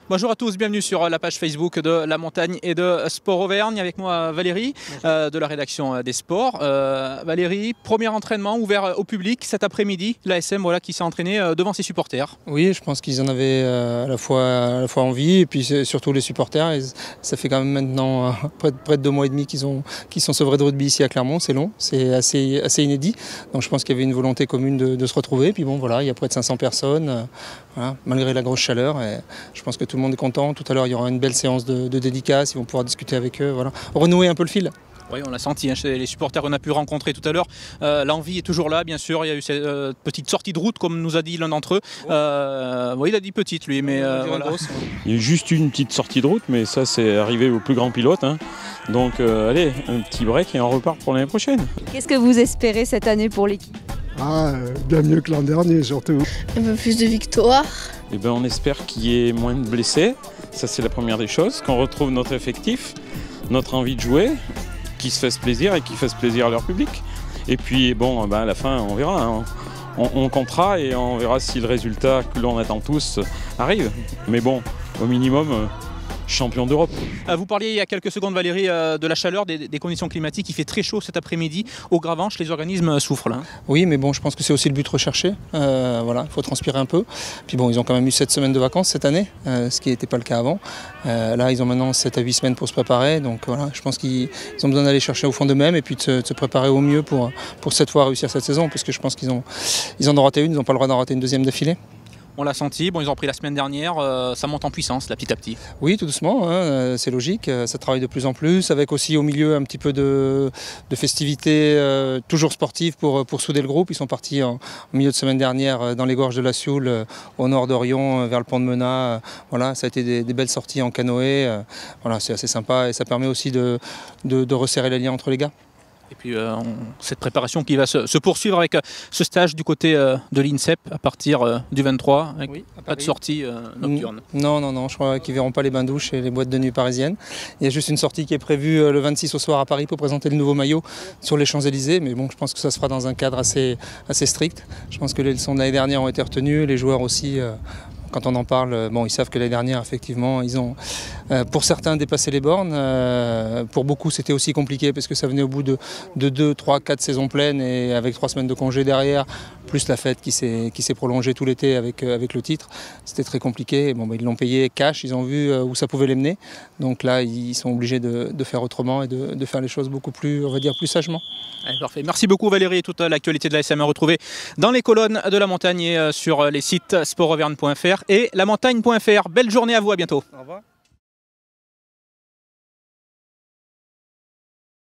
Bonjour à tous, bienvenue sur la page Facebook de La Montagne et de Sport Auvergne. Avec moi Valérie de la rédaction des sports. Valérie, premier entraînement ouvert au public cet après-midi. L'ASM qui s'est entraîné devant ses supporters. Oui, je pense qu'ils en avaient à la fois envie et puis surtout les supporters. Et ça fait quand même maintenant près de 2 mois et demi qu'ils sont sevrés de rugby ici à Clermont. C'est long, c'est assez inédit. Donc je pense qu'il y avait une volonté commune de se retrouver. Et puis bon, voilà, il y a près de 500 personnes, malgré la grosse chaleur. Et je pense que tout le monde est content. Tout à l'heure, il y aura une belle séance de dédicaces. Ils vont pouvoir discuter avec eux. Voilà. Renouer un peu le fil. Oui, on l'a senti chez les supporters qu'on a pu rencontrer tout à l'heure. L'envie est toujours là, bien sûr. Il y a eu cette petite sortie de route, comme nous a dit l'un d'entre eux. Oui, il a dit petite, lui, mais voilà. Il y a eu juste une petite sortie de route, mais ça, c'est arrivé au plus grand pilote. Donc, allez, un petit break et on repart pour l'année prochaine. Qu'est-ce que vous espérez cette année pour l'équipe ? Bien mieux que l'an dernier, surtout. Un peu plus de victoires. Eh ben, on espère qu'il y ait moins de blessés. Ça, c'est la première des choses. Qu'on retrouve notre effectif, notre envie de jouer, qu'ils se fassent plaisir et qu'ils fassent plaisir à leur public. Et puis, bon, à la fin, on verra. On comptera et on verra si le résultat que l'on attend tous arrive. Mais bon, au minimum, champion d'Europe. Vous parliez il y a quelques secondes, Valérie, de la chaleur, des conditions climatiques. Il fait très chaud cet après-midi. Au Gravenche, les organismes souffrent là. Oui, mais bon, je pense que c'est aussi le but recherché. Voilà, il faut transpirer un peu. Puis bon, ils ont quand même eu 7 semaines de vacances cette année, ce qui n'était pas le cas avant. Là, ils ont maintenant 7 à 8 semaines pour se préparer. Donc voilà, je pense qu'ils ont besoin d'aller chercher au fond d'eux-mêmes et puis de se préparer au mieux pour cette fois réussir cette saison. Parce que je pense qu'ils en ont raté une, ils n'ont pas le droit d'en rater une deuxième d'affilée. On l'a senti, ils ont pris la semaine dernière, ça monte en puissance là, petit à petit. Oui, tout doucement, c'est logique, ça travaille de plus en plus, avec aussi au milieu un petit peu de festivités toujours sportives pour souder le groupe. Ils sont partis en milieu de semaine dernière dans les gorges de la Sioule, au nord d'Orion, vers le pont de Menat. Voilà, ça a été des belles sorties en canoë, voilà, c'est assez sympa et ça permet aussi de resserrer les liens entre les gars. Et puis cette préparation qui va se poursuivre avec ce stage du côté de l'INSEP à partir du 23, avec pas de sortie nocturne. Non, je crois qu'ils ne verront pas les bains-douches et les boîtes de nuit parisiennes. Il y a juste une sortie qui est prévue le 26 au soir à Paris pour présenter le nouveau maillot sur les Champs-Élysées. Mais bon, je pense que ça se fera dans un cadre assez strict. Je pense que les leçons de l'année dernière ont été retenues, les joueurs aussi. Quand on en parle, ils savent que l'année dernière, effectivement, ils ont, pour certains, dépassé les bornes. Pour beaucoup, c'était aussi compliqué parce que ça venait au bout de 2, 3, 4 saisons pleines et avec 3 semaines de congé derrière, plus la fête qui s'est prolongée tout l'été avec le titre. C'était très compliqué. Et ils l'ont payé cash, ils ont vu où ça pouvait les mener. Donc là, ils sont obligés de faire autrement et de faire les choses beaucoup plus, on va dire, plus sagement. Allez, parfait. Merci beaucoup Valérie. Toute l'actualité de l'ASM est retrouvée dans les colonnes de La Montagne et sur les sites sportauvergne.fr et lamontagne.fr. Belle journée à vous, à bientôt. Au revoir.